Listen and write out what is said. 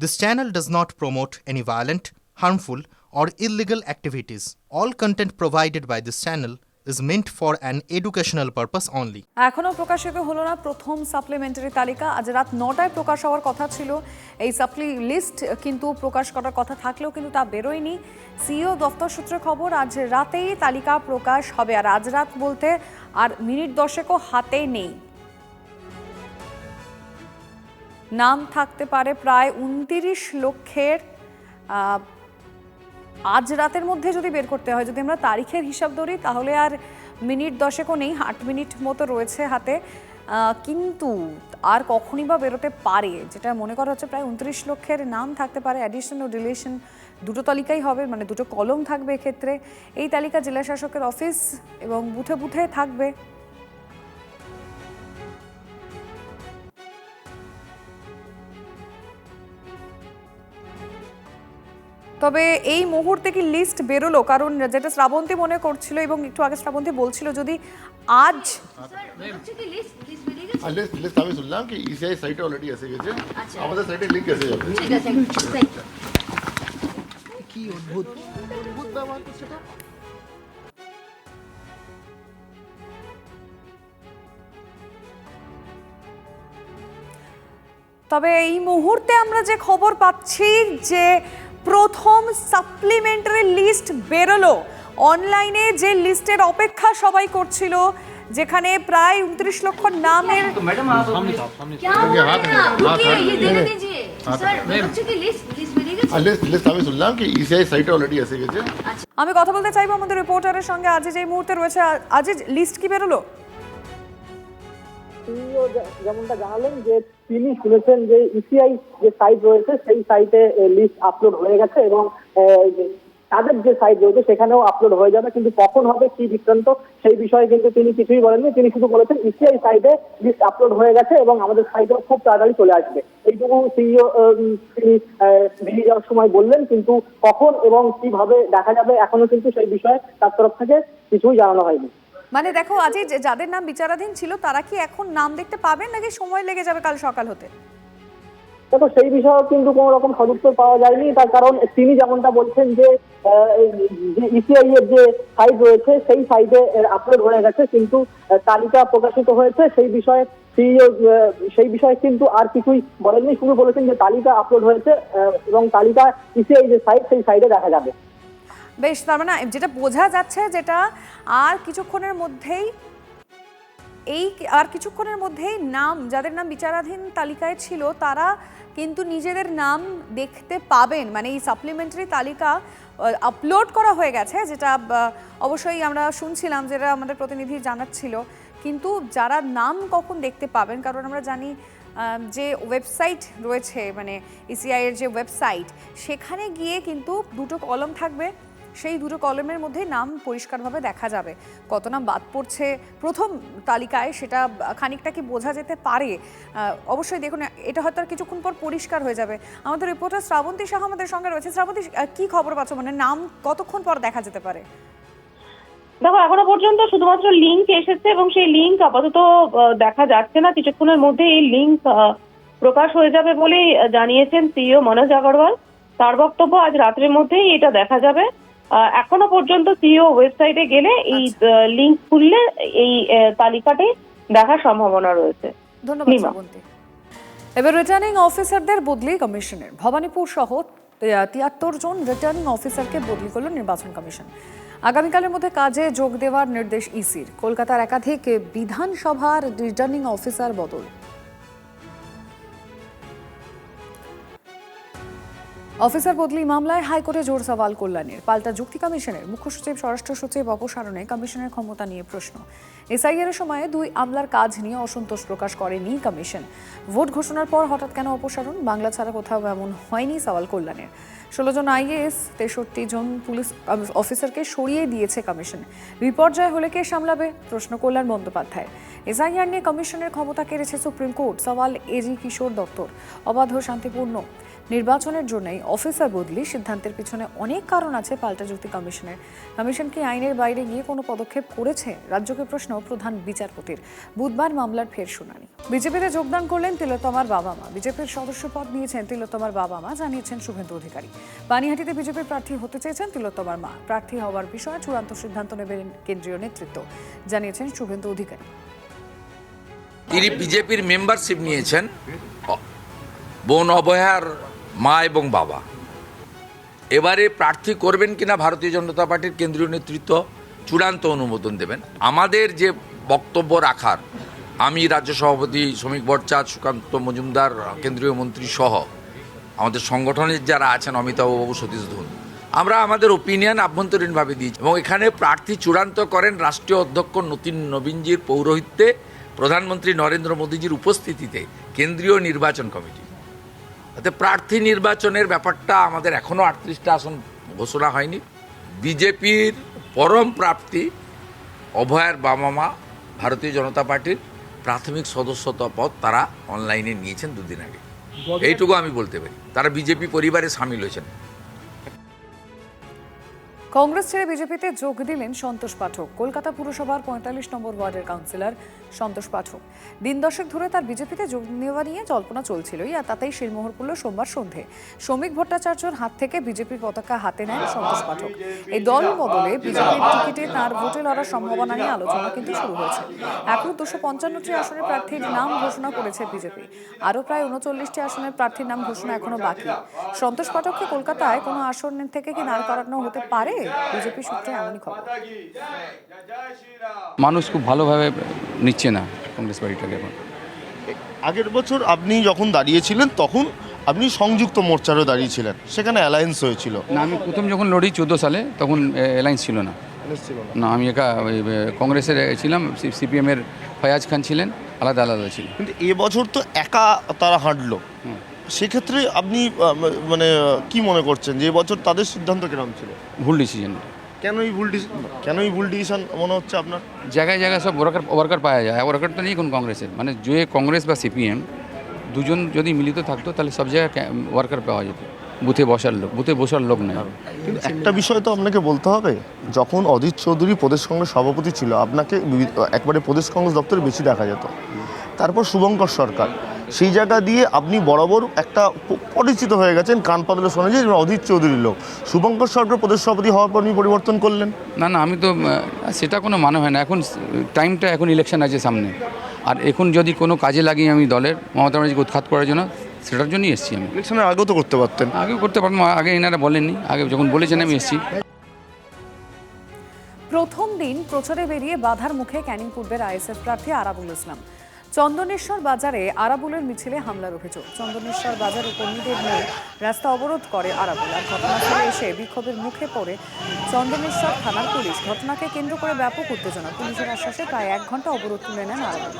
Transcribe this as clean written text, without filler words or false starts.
This channel does not promote any violent, harmful, or illegal activities. All content provided by this channel is meant for an educational purpose only. এখনো প্রকাশিত হলো না প্রথম supplementary তালিকা। আজ রাত 9টায় প্রকাশ হওয়ার কথা ছিল এই সাপ্লি লিস্ট, কিন্তু প্রকাশ করার কথা থাকলেও কিন্তু তা বেরোয়নি। সিইও দফতর সূত্রে খবর আজ রাতেই তালিকা প্রকাশ হবে। আর আজ রাত বলতে আর মিনিট 10ও হাতে নেই। নাম থাকতে পারে প্রায় 29 লক্ষের। আজ রাতের মধ্যে যদি বের করতে হয়, যদি আমরা তারিখের হিসাব ধরি, তাহলে আর মিনিট 10ও নেই, 8 মিনিট মতো রয়েছে হাতে। কিন্তু আর কখনই বা বেরোতে পারে, যেটা মনে করা হচ্ছে প্রায় 29 লক্ষের নাম থাকতে পারে। অ্যাডিশন ও ডিলিশন দুটো তালিকাই হবে, মানে দুটো কলম থাকবে এক্ষেত্রে। এই তালিকা জেলা শাসকের অফিস এবং বুথে বুথে থাকবে। তবে এই মুহূর্তে কি লিস্ট বেরোলো? কারণ যেটা শ্রাবন্তী মনে করছিল এবং একটু আগে শ্রাবন্তী বলছিল যদি আজ লিস্ট আমি শুনলাম কি ইসিআই সাইটে অলরেডি এসে গেছে, আমাদের সাইটে লিংক এসে যাবে। ঠিক আছে, কি অদ্ভুত অদ্ভুত ব্যবহার করছে এটা। তবে এই মুহূর্তে আমরা যে খবর পাচ্ছি যে প্রথম সাপ্লিমেন্টারি লিস্ট বেরোলো। অনলাইনে যে লিস্টের অপেক্ষা সবাই করছিল, যেখানে প্রায় 29 লক্ষ নামের লিস্ট আমি শুনলাম কি ইসিআই সাইটে অলরেডি এসে গেছে। আমি কথা বলতে চাইবো আমাদের রিপোর্টারের সঙ্গে। আজ যে মুহূর্তে রয়েছে, আজ লিস্ট কি বেরোলো? যেমনটা জানালেন যে তিনি শুনেছেন যে ইসিআই যে সাইট রয়েছে সেই সাইটে লিস্ট আপলোড হয়ে গেছে এবং তাদের যে সাইট রয়েছে সেখানেও আপলোড হয়ে যাবে, কিন্তু কখন হবে কি বৃত্তান্ত সেই বিষয়ে কিন্তু তিনি কিছুই বলেননি। তিনি শুধু বলেছেন ইসিআই সাইটে লিস্ট আপলোড হয়ে গেছে এবং আমাদের সাইটেও খুব তাড়াতাড়ি চলে আসবে। এইটুকু সিইও তিনি বেরিয়ে যাওয়ার সময় বললেন, কিন্তু কখন এবং কিভাবে দেখা যাবে এখনো কিন্তু সেই বিষয়ে তার তরফ থেকে কিছুই জানানো হয়নি। মানে দেখো, আজ যাদের নাম বিচারাধীন ছিল তারা কি এখন নাম দেখতে পাবেন, নাকি সময় লেগে যাবে কাল সকাল হতে? দেখো, সেই বিষয়ে কিন্তু কোনো রকম সদুত্তর পাওয়া যায়নি। তার কারণ তিনি যেমনটা বলছেন যে ইসিআই এর যে সাইট রয়েছে সেই সাইটে আপলোড হয়ে গেছে, কিন্তু তালিকা প্রকাশিত হয়েছে সেই বিষয়ে সিইও সেই বিষয়ে কিন্তু আর কিছুই বলেননি। শুধু বলেছেন যে তালিকা আপলোড হয়েছে এবং তালিকা ইসিআই যে সাইট সেই সাইটে দেখা যাবে। বেশ, তার মানে যেটা বোঝা যাচ্ছে যেটা আর কিছুক্ষণের মধ্যেই নাম, যাদের নাম বিচারাধীন তালিকায় ছিল তারা কিন্তু নিজেদের নাম দেখতে পাবেন। মানে এই সাপ্লিমেন্টারি তালিকা আপলোড করা হয়ে গেছে, যেটা অবশ্যই আমরা শুনছিলাম, যেটা আমাদের প্রতিনিধি জানাচ্ছিল। কিন্তু যারা নাম কখন দেখতে পাবেন, কারণ আমরা জানি যে ওয়েবসাইট রয়েছে, মানে ইসিআই এর যে ওয়েবসাইট, সেখানে গিয়ে কিন্তু দুটো কলম থাকবে। সেই দুটো কলমের মধ্যে নাম পরিষ্কারভাবে দেখা যাবে। কত নাম বাদ পড়ছে প্রথম তালিকায় সেটা খানিকটা কি বোঝা যেতে পারে। অবশ্যই দেখুন, এটা হয়তো আর কিছুক্ষণ পর পরিষ্কার হয়ে যাবে। আমাদের রিপোর্টার শ্রাবন্তী শাহ আমাদের সঙ্গে রয়েছে। শ্রাবন্তী, কি খবর পাচ্ছ? মানে নাম কতক্ষণ পর দেখা যেতে পারে? দেখো, এখনো পর্যন্ত শুধুমাত্র লিঙ্ক এসেছে এবং সেই লিঙ্ক আপাতত দেখা যাচ্ছে না। কিছুক্ষণের মধ্যে এই লিঙ্ক প্রকাশ হয়ে যাবে বলেই জানিয়েছেন সিইও মনোজ আগরওয়াল। তার বক্তব্য আজ রাত্রের মধ্যেই এটা দেখা যাবে। এখনো পর্যন্ত সিইও ওয়েবসাইটে গেলে এই লিঙ্ক খুললে এই তালিকাটি দেখার সম্ভাবনা রয়েছে। ধন্যবাদ শ্রাবন্তী। এবার রিটার্নিং অফিসারদের বদলি কমিশনের। ভবানীপুর সহ 73 জন রিটার্নিং অফিসারকে বদলি করল নির্বাচন কমিশন। আগামীকালের মধ্যে কাজে যোগ দেওয়ার নির্দেশ ইসির। কলকাতার একাধিক বিধানসভার রিটার্নিং অফিসার বদল। অফিসার বদলি মামলায় হাইকোর্টে জোর সওয়াল কল্যাণীর। পাল্টা যুক্তি কমিশনের। মুখ্য সচিব, স্বরাষ্ট্র সচিব অপসারণে কমিশনের ক্ষমতা নিয়ে প্রশ্ন। এসআইআর সময়ে 2 আমলার কাজ নিয়ে অসন্তোষ প্রকাশ করেনি কমিশন। ভোট ঘোষণার পর হঠাৎ কেন অপসারণ? বাংলা ছাড়া কোথাও এমন হয়নি, সওয়াল কল্যাণের। 16 জন আইএএস, 63 জন পুলিশ অফিসারকে সরিয়ে দিয়েছে কমিশন। বিপর্যয় হলে কে সামলাবে? প্রশ্ন কল্যাণ বন্দ্যোপাধ্যায়। এসআইআর নিয়ে কমিশনের ক্ষমতা কেড়েছে সুপ্রিম কোর্ট, সওয়াল এজি কিশোর দত্তর। অবাধ শান্তিপূর্ণ নির্বাচনের জন্যই অফিসার বদলি সিদ্ধান্তের পিছনে অনেক কারণ আছে পাল্টা যুক্তি কমিশনের। কমিশন কি আইনের বাইরে গিয়ে কোনো পদক্ষেপ করেছে? রাজ্যকে প্রশ্ন প্রধান বিচারপতির। বুধবার মামলার ফের শুনানি। বিজেপিতে যোগদান করলেন তিলোত্তমার বাবা মা। বিজেপির সদস্য পদ নিয়েছেন তিলোত্তমার বাবা মা, জানিয়েছেন শুভেন্দু অধিকারী। পানিহাটিতে বিজেপির প্রার্থী হতে চেয়েছেন তিলোত্তমার মা। প্রার্থী হওয়ার বিষয়ে চূড়ান্ত সিদ্ধান্ত নেবেন কেন্দ্রীয় নেতৃত্ব, জানিয়েছেন শুভেন্দু অধিকারী। তিনি বিজেপির মেম্বারশিপ নিয়েছেন বোন অভয়ার মা এবং বাবা। এবারে প্রার্থী করবেন কিনা ভারতীয় জনতা পার্টির কেন্দ্রীয় নেতৃত্ব চূড়ান্ত অনুমোদন দেবেন। আমাদের যে বক্তব্য রাখার, আমি রাজ্য সভাপতি শ্রমিক ভট্টাচার্য, সুকান্ত মজুমদার কেন্দ্রীয় মন্ত্রী সহ আমাদের সংগঠনের যারা আছেন, অমিতাভবাবু, সতীশ ধুন, আমরা আমাদের ওপিনিয়ন আভ্যন্তরীণভাবে দিয়েছি এবং এখানে প্রার্থী চূড়ান্ত করেন রাষ্ট্রীয় অধ্যক্ষ নবীনজির পৌরোহিত্যে, প্রধানমন্ত্রী নরেন্দ্র মোদীজির উপস্থিতিতে কেন্দ্রীয় নির্বাচন কমিটি। তাতে প্রার্থী নির্বাচনের ব্যাপারটা আমাদের এখনও 38টা আসন ঘোষণা হয়নি। বিজেপির পরম প্রাপ্তি অভয়ার বাবা মা ভারতীয় জনতা পার্টির প্রাথমিক সদস্যতা পদ তারা অনলাইনে নিয়েছেন 2 দিন আগে। এইটুকু আমি বলতে পারি, তারা বিজেপি পরিবারে সামিল হয়েছেন। কংগ্রেস ছেড়ে বিজেপিতে যোগ দিলেন সন্তোষ পাঠক। কলকাতা পুরসভার 45 নম্বর ওয়ার্ডের কাউন্সিলর সন্তোষ পাঠক। দিন দশেক ধরে তার বিজেপিতে যোগ নেওয়া নিয়ে জল্পনা চলছিলই, আর তাতেই শিলমোহর পড়ল সোমবার সন্ধে। শ্রমিক ভট্টাচার্যর হাত থেকে বিজেপির পতাকা হাতে নেন সন্তোষ পাঠক। এই দল বদলে বিজেপির টিকিটে তাঁর ভোটে লড়ার সম্ভাবনা নিয়ে আলোচনা কিন্তু শুরু হয়েছে। এখন 255টি আসনের প্রার্থীর নাম ঘোষণা করেছে বিজেপি। আরও প্রায় 39টি আসনের প্রার্থীর নাম ঘোষণা এখনো বাকি। সন্তোষ পাঠককে কলকাতায় কোনো আসন থেকে কি দাঁড় করানো হতে পারে? বিজেপি সূত্রে এমনই খবর। মানুষ খুব ভালোভাবে নিচ্ছে না কংগ্রেস পার্টিটাকে। এখন আগের বছর আপনি যখন দাঁড়িয়েছিলেন তখন আপনি সংযুক্ত মোর্চারও দাঁড়িয়েছিলেন, সেখানে অ্যালায়েন্স হয়েছিল না, আমি প্রথম যখন লড়ি 14 সালে তখন অ্যালায়েন্স ছিল না। না, আমি একা কংগ্রেসের ছিলাম, সিপিএমের ফয়াজ খান ছিলেন, আলাদা আলাদা ছিল। কিন্তু এবছর তো একা তারা হাঁটলো, সেক্ষেত্রে আপনি মানে কি মনে করছেন যে এবছর তাদের সিদ্ধান্ত কিরকম ছিল? ভুল ডিসিশন। কেন এই ভুল ডিসিশন মনে হচ্ছে আপনার? জায়গায় জায়গায় সব ওয়ার্কার পাওয়া যায়। ওয়ার্কার তো নেই কোন কংগ্রেসের, মানে যে কংগ্রেস বা সিপিএম দুজন যদি মিলিত থাকতো তাহলে সব জায়গায় ওয়ার্কার পাওয়া যেত। বুথে বসার লোক নেই। কিন্তু একটা বিষয় তো আপনাকে বলতে হবে, যখন অজিত চৌধুরী প্রদেশ কংগ্রেস সভাপতি ছিল আপনাকে একবারে প্রদেশ কংগ্রেস দপ্তরে বেশি দেখা যেত। তারপর শুভঙ্কর সরকার, সেই জায়গা দিয়ে আপনি বরাবর একটা পরিচিত হয়ে গেছেন, কান পাতলে শোনা যায় অজিত চৌধুরীর লোক। শুভঙ্কর সরকার প্রদেশ সভাপতি হওয়ার পর পরিবর্তন করলেন। না, আমি তো সেটা কোনো মানে হয় না। এখন টাইমটা, এখন ইলেকশন আছে সামনে, আর এখন যদি কোনো কাজে লাগি আমি দলের মমতা ব্যানার্জিকে উৎখাত করার জন্য, সেটার জন্যই এসেছি। আমি ইলেকশনের আগেও তো করতে পারতেন। আগেও করতে পারতাম, আগে এনারা বলেননি, আগে যখন বলেছেন আমি এসেছি। প্রথম দিন প্রচারে বেরিয়ে বাধার মুখে ক্যানিং পূর্বের আইএসএফ প্রার্থী আরাবুল ইসলাম। চন্দনেশ্বর বাজারে আরাবুলের মিছিলে হামলার অভিযোগ। চন্দনেশ্বর বাজারে কর্মীদের নিয়ে রাস্তা অবরোধ করে আরাবুল, আর ঘটনাস্থলে এসে বিক্ষোভের মুখে পড়ে চন্দনেশ্বর থানার পুলিশ। ঘটনাকে কেন্দ্র করে ব্যাপক উত্তেজনা। পুলিশের আশ্বাসে প্রায় 1 ঘন্টা অবরোধ তুলে নেন আরাবুল।